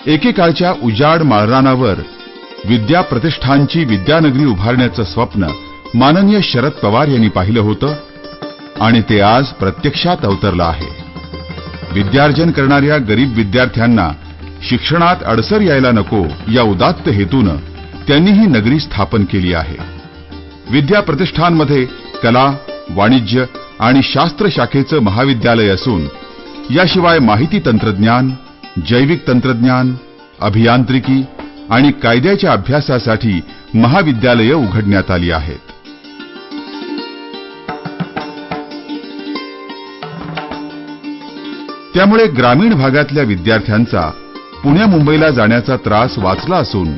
एकेकाळच्या उजाड माळरानावर विद्या प्रतिष्ठानची विद्यानगरी उभारण्याचं स्वप्न माननीय शरद पवार यांनी पाहिलं होतं आणि ते आज प्रत्यक्षात अवतरलं आहे। विद्यार्जन करणाऱ्या गरीब विद्यार्थ्यांना शिक्षणात अडसर यायला नको या उदात्त हेतूनं त्यांनी ही नगरी स्थापन केली आहे। विद्या प्रतिष्ठानमध्ये कला, वाणिज्य आणि शास्त्र शाखेचं महाविद्यालय असून याशिवाय माहिती तंत्रज्ञान, जैविक तंत्रज्ञान, अभियांत्रिकी आणि कायद्याच्या अभ्यासासाठी महाविद्यालये उघडण्यात आली आहेत। त्यामुळे ग्रामीण भागातल्या विद्यार्थ्यांचा पुण्या मुंबईला जाण्याचा त्रास वाचला असून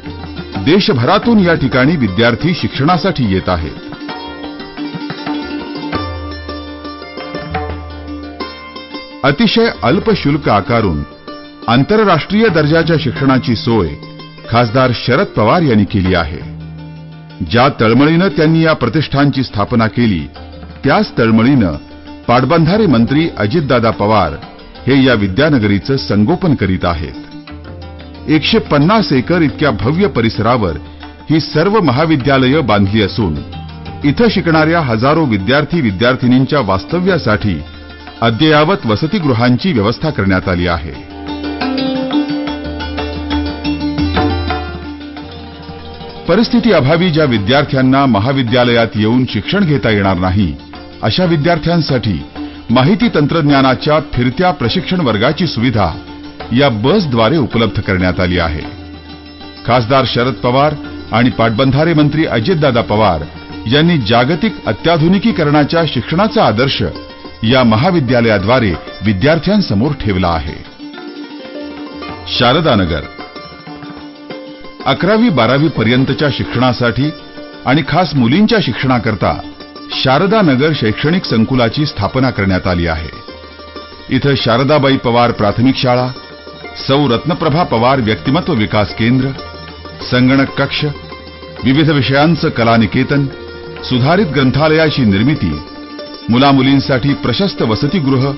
देशभरातून या ठिकाणी विद्यार्थी शिक्षणासाठी येत आहेत। अतिशय अल्प शुल्क आकारून आंतरराष्ट्रीय दर्जाच्या शिक्षणाची सोय खासदार शरद पवार यांनी केली आहे। ज्या तळमळीनं त्यांनी या प्रतिष्ठानची स्थापना केली त्याच तळमळीनं पाटबंधारे मंत्री अजितदादा पवार हे या विद्यानगरीचं संगोपन करीत आहेत। 150 एकर इतक्या भव्य परिसरावर ही सर्व महाविद्यालये बांधली असून इथं शिकणाऱ्या हजारो विद्यार्थी विद्यार्थिनींच्या वास्तव्यासाठी अद्ययावत वसतिगृहांची व्यवस्था करण्यात आली आहे। परिस्थिती अभावी ज्या विद्यार्थ्यांना महाविद्यालयात येऊन शिक्षण घेता येणार नाही अशा विद्यार्थ्यांसाठी माहिती तंत्रज्ञानाच्या फिरत्या प्रशिक्षण वर्गाची सुविधा या बसद्वारे उपलब्ध करण्यात आली आहे। खासदार शरद पवार आणि पाटबंधारे मंत्री अजितदादा पवार यांनी जागतिक अत्याधुनिकीकरणाच्या शिक्षणाचा आदर्श या महाविद्यालयाद्वारे विद्यार्थ्यांसमोर ठेवला आहे। शारदा नगर 11वी-12वी पर्यंतच्या शिक्षणासाठी आणि खास मुलींच्या शिक्षणाकरता शारदा नगर शैक्षणिक संकुलाची स्थापना करण्यात आली आहे। इथं शारदाबाई पवार प्राथमिक शाळा, सौ रत्नप्रभा पवार व्यक्तिमत्व विकास केंद्र, संगणक कक्ष, विविध विषयांचं कलानिकेतन, सुधारित ग्रंथालयाची निर्मिती, मुलामुलींसाठी प्रशस्त वसतिगृह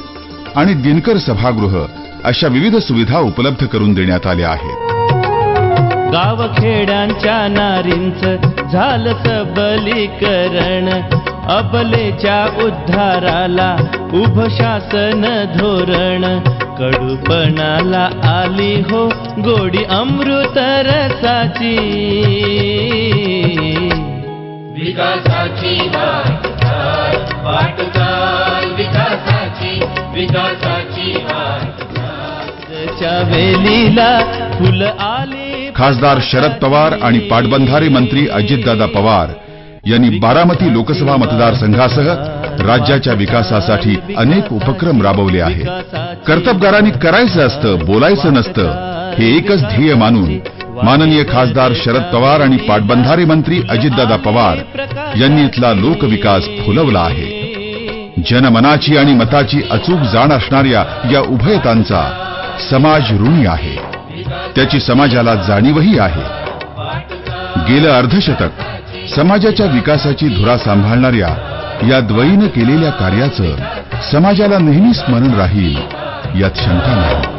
आणि दिनकर सभागृह अशा विविध सुविधा उपलब्ध करून देण्यात आल्या आहेत। गावखेड्यांच्या नारींचं झालं सबलीकरण, अबलेच्या उद्धाराला उभं शासन धोरण, कडूपणाला आली हो गोडी अमृत रसाची, विकासाची वाटचाल, विकासाची च्या वेलीला फुल आली। खासदार शरद पवार आणि पाटबंधारे मंत्री अजितदादा पवार यांनी बारामती लोकसभा मतदारसंघासह राज्याच्या विकासासाठी अनेक उपक्रम राबवले आहेत। कर्तबगारांनी करायचं असतं, बोलायचं नसतं हे एकच ध्येय मानून माननीय खासदार शरद पवार आणि पाटबंधारे मंत्री अजितदादा पवार यांनी इथला लोकविकास फुलवला आहे। जनमनाची आणि मताची अचूक जाण असणाऱ्या या उभयतांचा समाज ऋणी आहे, त्याची समाजाला जाणीवही आहे। गेलं अर्धशतक समाजाच्या विकासाची धुरा सांभाळणाऱ्या या द्वयीनं केलेल्या कार्याचं समाजाला नेहमी स्मरण राहील यात शंका नाही।